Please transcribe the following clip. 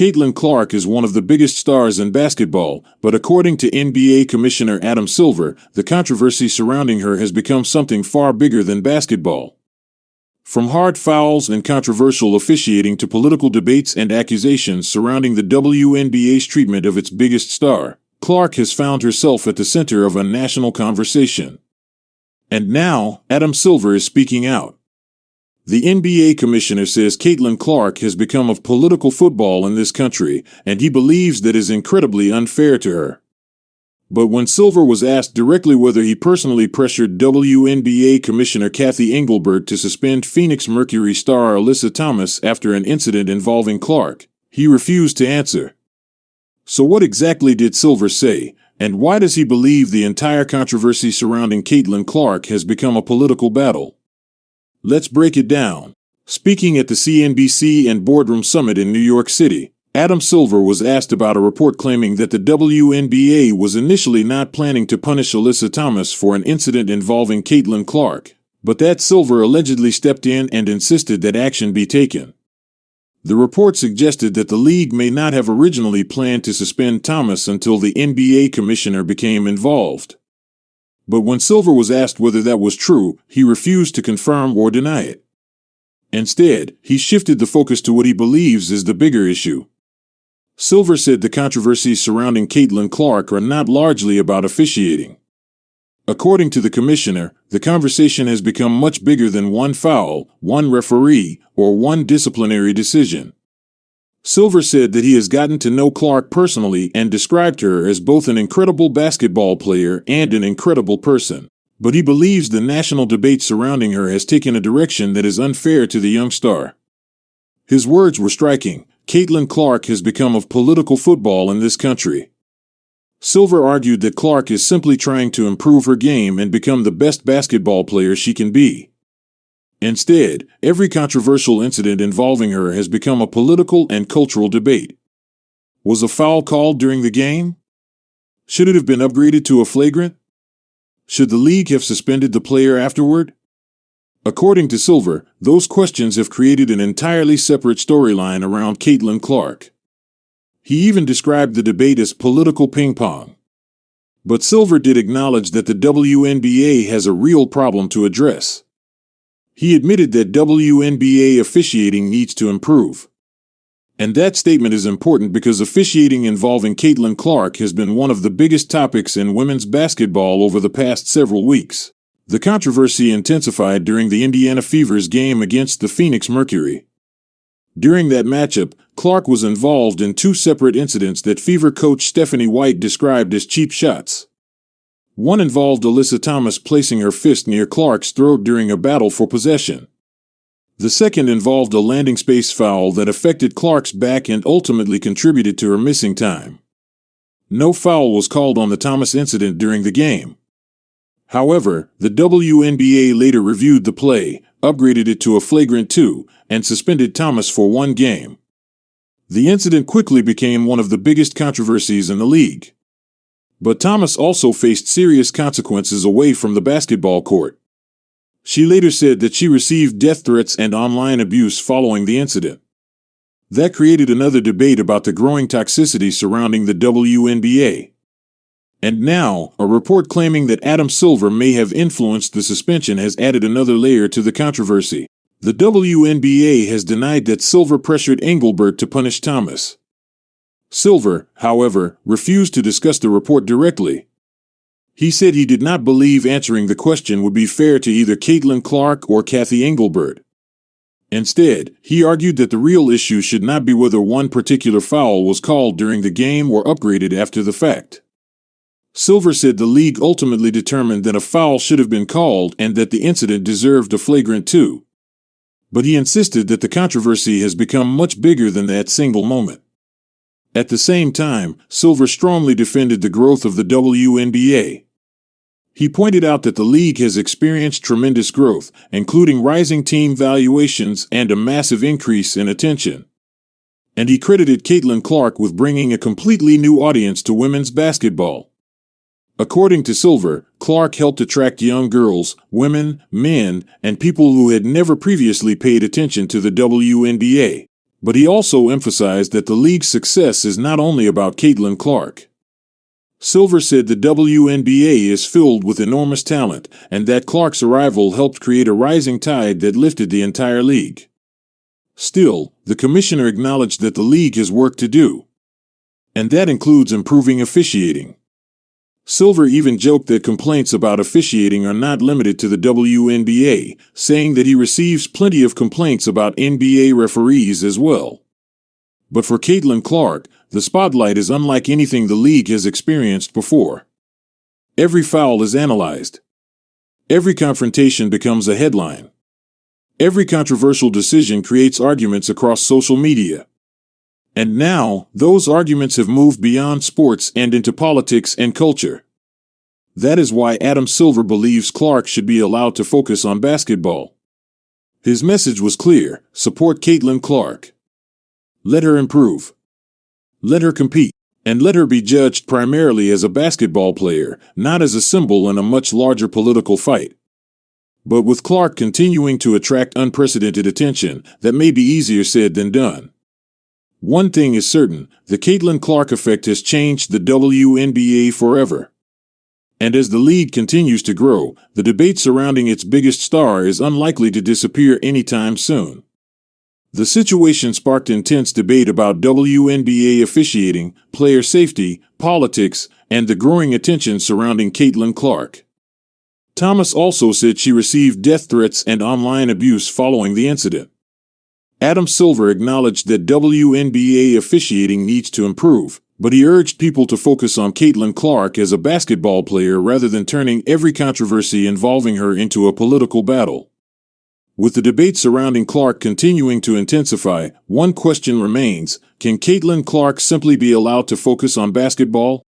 Caitlin Clark is one of the biggest stars in basketball, but according to NBA Commissioner Adam Silver, the controversy surrounding her has become something far bigger than basketball. From hard fouls and controversial officiating to political debates and accusations surrounding the WNBA's treatment of its biggest star, Clark has found herself at the center of a national conversation. And now, Adam Silver is speaking out. The NBA commissioner says Caitlin Clark has become of political football in this country, and he believes that is incredibly unfair to her. But when Silver was asked directly whether he personally pressured WNBA Commissioner Cathy Engelbert to suspend Phoenix Mercury star Alyssa Thomas after an incident involving Clark, he refused to answer. So what exactly did Silver say, and why does he believe the entire controversy surrounding Caitlin Clark has become a political battle? Let's break it down. Speaking at the CNBC and Boardroom Summit in New York City, Adam Silver was asked about a report claiming that the WNBA was initially not planning to punish Alyssa Thomas for an incident involving Caitlin Clark, but that Silver allegedly stepped in and insisted that action be taken. The report suggested that the league may not have originally planned to suspend Thomas until the NBA commissioner became involved. But when Silver was asked whether that was true, he refused to confirm or deny it. Instead, he shifted the focus to what he believes is the bigger issue. Silver said the controversies surrounding Caitlin Clark are not largely about officiating. According to the commissioner, the conversation has become much bigger than one foul, one referee, or one disciplinary decision. Silver said that he has gotten to know Clark personally and described her as both an incredible basketball player and an incredible person. But he believes the national debate surrounding her has taken a direction that is unfair to the young star. His words were striking. Caitlin Clark has become of political football in this country. Silver argued that Clark is simply trying to improve her game and become the best basketball player she can be. Instead, every controversial incident involving her has become a political and cultural debate. Was a foul called during the game? Should it have been upgraded to a flagrant? Should the league have suspended the player afterward? According to Silver, those questions have created an entirely separate storyline around Caitlin Clark. He even described the debate as political ping-pong. But Silver did acknowledge that the WNBA has a real problem to address. He admitted that WNBA officiating needs to improve. And that statement is important because officiating involving Caitlin Clark has been one of the biggest topics in women's basketball over the past several weeks. The controversy intensified during the Indiana Fever's game against the Phoenix Mercury. During that matchup, Clark was involved in two separate incidents that Fever coach Stephanie White described as cheap shots. One involved Alyssa Thomas placing her fist near Clark's throat during a battle for possession. The second involved a landing space foul that affected Clark's back and ultimately contributed to her missing time. No foul was called on the Thomas incident during the game. However, the WNBA later reviewed the play, upgraded it to a flagrant 2, and suspended Thomas for one game. The incident quickly became one of the biggest controversies in the league. But Thomas also faced serious consequences away from the basketball court. She later said that she received death threats and online abuse following the incident. That created another debate about the growing toxicity surrounding the WNBA. And now, a report claiming that Adam Silver may have influenced the suspension has added another layer to the controversy. The WNBA has denied that Silver pressured Engelbert to punish Thomas. Silver, however, refused to discuss the report directly. He said he did not believe answering the question would be fair to either Caitlin Clark or Cathy Engelbert. Instead, he argued that the real issue should not be whether one particular foul was called during the game or upgraded after the fact. Silver said the league ultimately determined that a foul should have been called and that the incident deserved a flagrant 2. But he insisted that the controversy has become much bigger than that single moment. At the same time, Silver strongly defended the growth of the WNBA. He pointed out that the league has experienced tremendous growth, including rising team valuations and a massive increase in attention. And he credited Caitlin Clark with bringing a completely new audience to women's basketball. According to Silver, Clark helped attract young girls, women, men, and people who had never previously paid attention to the WNBA. But he also emphasized that the league's success is not only about Caitlin Clark. Silver said the WNBA is filled with enormous talent, and that Clark's arrival helped create a rising tide that lifted the entire league. Still, the commissioner acknowledged that the league has work to do. And that includes improving officiating. Silver even joked that complaints about officiating are not limited to the WNBA, saying that he receives plenty of complaints about NBA referees as well. But for Caitlin Clark, the spotlight is unlike anything the league has experienced before. Every foul is analyzed. Every confrontation becomes a headline. Every controversial decision creates arguments across social media. And now, those arguments have moved beyond sports and into politics and culture. That is why Adam Silver believes Clark should be allowed to focus on basketball. His message was clear: support Caitlin Clark. Let her improve. Let her compete. And let her be judged primarily as a basketball player, not as a symbol in a much larger political fight. But with Clark continuing to attract unprecedented attention, that may be easier said than done. One thing is certain: the Caitlin Clark effect has changed the WNBA forever. And as the league continues to grow, the debate surrounding its biggest star is unlikely to disappear anytime soon. The situation sparked intense debate about WNBA officiating, player safety, politics, and the growing attention surrounding Caitlin Clark. Thomas also said she received death threats and online abuse following the incident. Adam Silver acknowledged that WNBA officiating needs to improve, but he urged people to focus on Caitlin Clark as a basketball player rather than turning every controversy involving her into a political battle. With the debate surrounding Clark continuing to intensify, one question remains: can Caitlin Clark simply be allowed to focus on basketball?